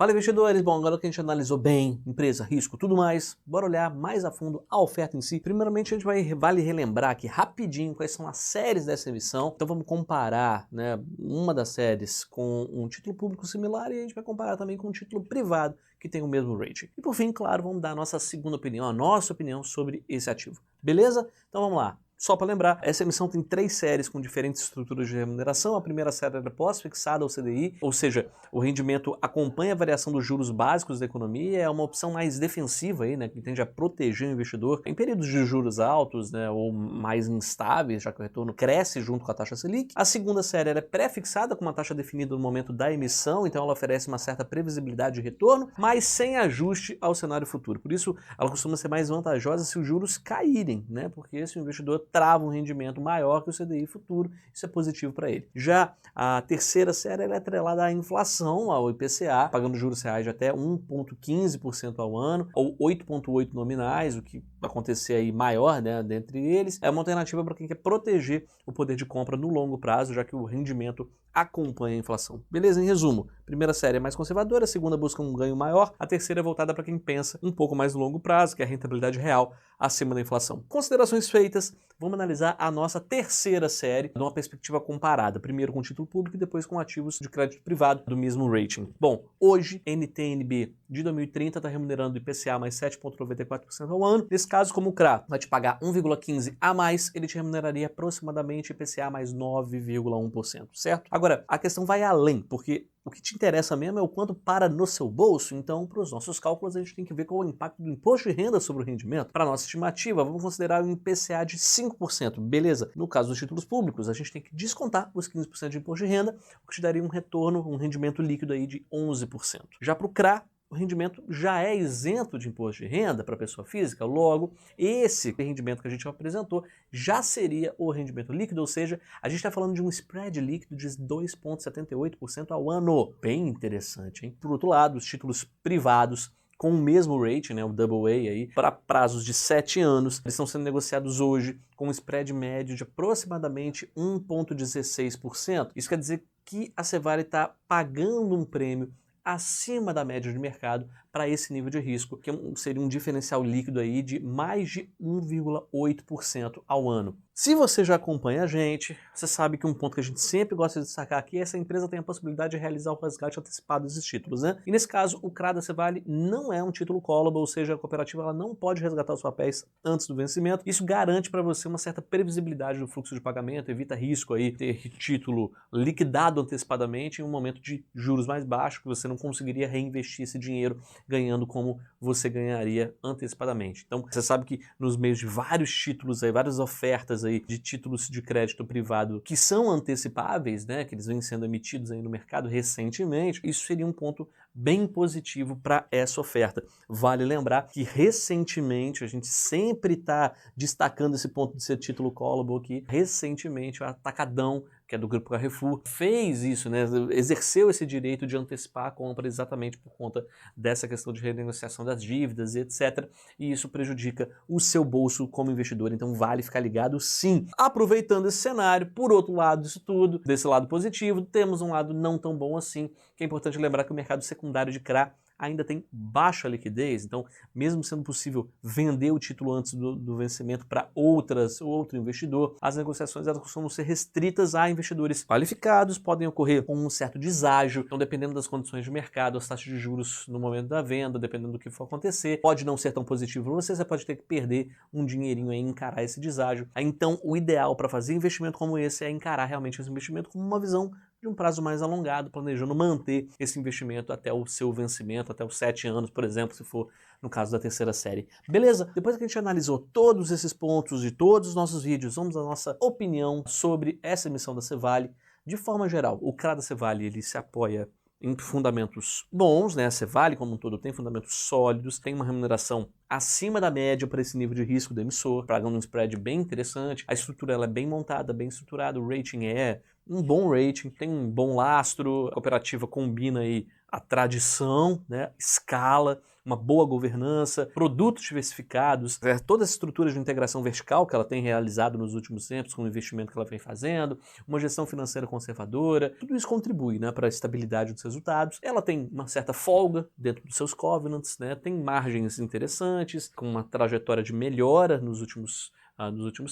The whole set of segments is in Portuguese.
Fala, investidores! Bom, agora que a gente analisou bem empresa, risco, tudo mais, bora olhar mais a fundo a oferta em si. Primeiramente, a gente vale relembrar aqui rapidinho quais são as séries dessa emissão. Então vamos comparar, né, uma das séries com um título público similar e a gente vai comparar também com um título privado que tem o mesmo rating. E por fim, claro, vamos dar a nossa segunda opinião, a nossa opinião sobre esse ativo. Beleza? Então vamos lá. Só para lembrar, essa emissão tem 3 séries com diferentes estruturas de remuneração. A primeira série era pós-fixada ao CDI, ou seja, o rendimento acompanha a variação dos juros básicos da economia, é uma opção mais defensiva aí, né, que tende a proteger o investidor em períodos de juros altos, né, ou mais instáveis, já que o retorno cresce junto com a taxa Selic. A segunda série era pré-fixada com uma taxa definida no momento da emissão, então ela oferece uma certa previsibilidade de retorno, mas sem ajuste ao cenário futuro. Por isso, ela costuma ser mais vantajosa se os juros caírem, né, porque se o investidor trava um rendimento maior que o CDI futuro, isso é positivo para ele. Já a terceira série é atrelada à inflação, ao IPCA, pagando juros reais de até 1,15% ao ano, ou 8,8% nominais, o que acontecer aí maior, né, dentre eles. É uma alternativa para quem quer proteger o poder de compra no longo prazo, já que o rendimento acompanha a inflação. Beleza? Em resumo, primeira série é mais conservadora, a segunda busca um ganho maior, a terceira é voltada para quem pensa um pouco mais no longo prazo, que é a rentabilidade real acima da inflação. Considerações feitas, vamos analisar a nossa terceira série de uma perspectiva comparada, primeiro com título público e depois com ativos de crédito privado do mesmo rating. Bom, hoje NTN-B de 2030 está remunerando IPCA mais 7,94% ao ano. Nesse caso, como o CRA vai te pagar 1,15% a mais, ele te remuneraria aproximadamente IPCA mais 9,1%, certo? Agora, a questão vai além, porque o que te interessa mesmo é o quanto para no seu bolso, então para os nossos cálculos a gente tem que ver qual é o impacto do imposto de renda sobre o rendimento. Para a nossa estimativa, vamos considerar um IPCA de 5%, beleza? No caso dos títulos públicos, a gente tem que descontar os 15% de imposto de renda, o que te daria um retorno, um rendimento líquido aí de 11%. Já para o CRA, o rendimento já é isento de imposto de renda para a pessoa física, logo, esse rendimento que a gente apresentou já seria o rendimento líquido, ou seja, a gente está falando de um spread líquido de 2,78% ao ano. Bem interessante, hein? Por outro lado, os títulos privados com o mesmo rating, né, o AA aí, para prazos de 7 anos, eles estão sendo negociados hoje com um spread médio de aproximadamente 1,16%. Isso quer dizer que a Cevale está pagando um prêmio acima da média de mercado para esse nível de risco, que seria um diferencial líquido aí de mais de 1,8% ao ano. Se você já acompanha a gente, você sabe que um ponto que a gente sempre gosta de destacar aqui é essa empresa tem a possibilidade de realizar o resgate antecipado desses títulos, né? E nesse caso, o CRA da Cevale não é um título callable, ou seja, a cooperativa ela não pode resgatar os papéis antes do vencimento. Isso garante para você uma certa previsibilidade do fluxo de pagamento, evita risco aí ter título liquidado antecipadamente em um momento de juros mais baixos, que você não conseguiria reinvestir esse dinheiro ganhando como você ganharia antecipadamente. Então, você sabe que nos meios de vários títulos aí, várias ofertas aí de títulos de crédito privado que são antecipáveis, né, que eles vêm sendo emitidos aí no mercado recentemente, isso seria um ponto bem positivo para essa oferta. Vale lembrar que recentemente, a gente sempre está destacando esse ponto de ser título callable aqui, recentemente o Atacadão, que é do Grupo Carrefour, fez isso, né, exerceu esse direito de antecipar a compra exatamente por conta dessa questão de renegociação das dívidas e etc. E isso prejudica o seu bolso como investidor, então vale ficar ligado sim. Aproveitando esse cenário, por outro lado disso tudo, desse lado positivo, temos um lado não tão bom assim, que é importante lembrar que o mercado secundário de CRA ainda tem baixa liquidez, então mesmo sendo possível vender o título antes do vencimento para outro investidor, as negociações elas costumam ser restritas a investidores qualificados, podem ocorrer com um certo deságio, então dependendo das condições de mercado, as taxas de juros no momento da venda, dependendo do que for acontecer, pode não ser tão positivo para você, você pode ter que perder um dinheirinho aí, encarar esse deságio. Então o ideal para fazer investimento como esse é encarar realmente esse investimento com uma visão de um prazo mais alongado, planejando manter esse investimento até o seu vencimento, até os 7 anos, por exemplo, se for no caso da terceira série. Beleza? Depois que a gente analisou todos esses pontos de todos os nossos vídeos, vamos à nossa opinião sobre essa emissão da Cevale. De forma geral, o CRA da Cevale ele se apoia em fundamentos bons, né? A Cevale como um todo tem fundamentos sólidos, tem uma remuneração acima da média para esse nível de risco do emissor, pagando um spread bem interessante, a estrutura ela é bem montada, bem estruturada, o rating é um bom rating, tem um bom lastro, a cooperativa combina aí a tradição, né, escala, uma boa governança, produtos diversificados, toda essa estrutura de integração vertical que ela tem realizado nos últimos tempos, com o investimento que ela vem fazendo, uma gestão financeira conservadora, tudo isso contribui, né, para a estabilidade dos resultados. Ela tem uma certa folga dentro dos seus covenants, né, tem margens interessantes, com uma trajetória de melhora nos últimos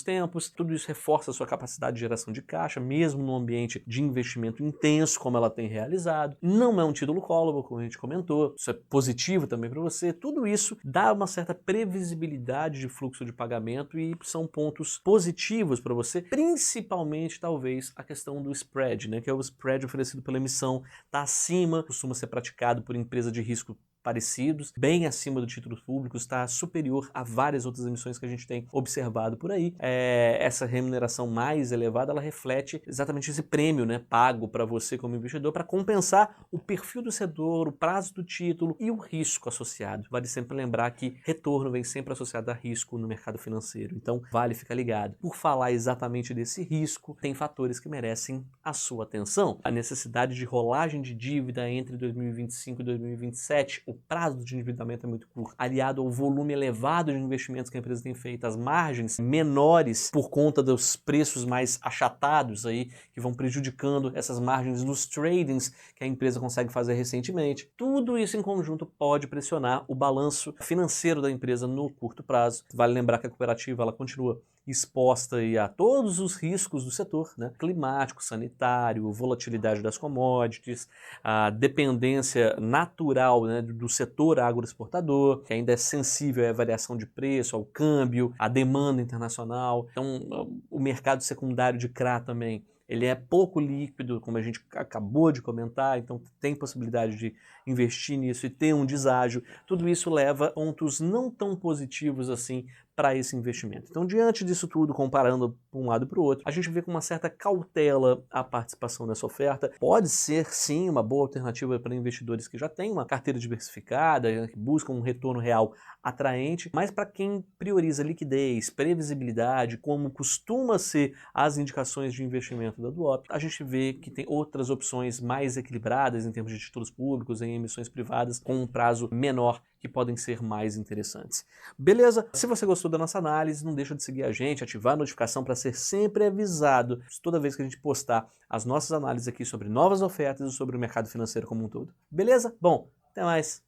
tempos. Tudo isso reforça a sua capacidade de geração de caixa, mesmo num ambiente de investimento intenso, como ela tem realizado. Não é um título callable, como a gente comentou, isso é positivo também para você. Tudo isso dá uma certa previsibilidade de fluxo de pagamento e são pontos positivos para você, principalmente, talvez, a questão do spread, né, que é o spread oferecido pela emissão, está acima, costuma ser praticado por empresa de risco parecidos, bem acima do títulos públicos, está superior a várias outras emissões que a gente tem observado por aí. Essa remuneração mais elevada, ela reflete exatamente esse prêmio, né, pago para você como investidor para compensar o perfil do setor, o prazo do título e o risco associado. Vale sempre lembrar que retorno vem sempre associado a risco no mercado financeiro, então vale ficar ligado. Por falar exatamente desse risco, tem fatores que merecem a sua atenção. A necessidade de rolagem de dívida entre 2025 e 2027, o prazo de endividamento é muito curto, aliado ao volume elevado de investimentos que a empresa tem feito, as margens menores por conta dos preços mais achatados aí, que vão prejudicando essas margens nos tradings que a empresa consegue fazer recentemente. Tudo isso em conjunto pode pressionar o balanço financeiro da empresa no curto prazo. Vale lembrar que a cooperativa ela continua exposta aí a todos os riscos do setor, né? Climático, sanitário, volatilidade das commodities, a dependência natural, né, do setor agroexportador, que ainda é sensível à variação de preço, ao câmbio, à demanda internacional. Então, o mercado secundário de CRA também, ele é pouco líquido, como a gente acabou de comentar, então tem possibilidade de investir nisso e ter um deságio. Tudo isso leva a pontos não tão positivos assim para esse investimento. Então, diante disso tudo, comparando para um lado e para o outro, a gente vê com uma certa cautela a participação nessa oferta. Pode ser, sim, uma boa alternativa para investidores que já têm uma carteira diversificada, que buscam um retorno real atraente, mas para quem prioriza liquidez, previsibilidade, como costuma ser as indicações de investimento da Duop, a gente vê que tem outras opções mais equilibradas em termos de títulos públicos, em emissões privadas, com um prazo menor, que podem ser mais interessantes. Beleza? Se você gostou da nossa análise, não deixa de seguir a gente, ativar a notificação para ser sempre avisado toda vez que a gente postar as nossas análises aqui sobre novas ofertas e sobre o mercado financeiro como um todo. Beleza? Bom, até mais!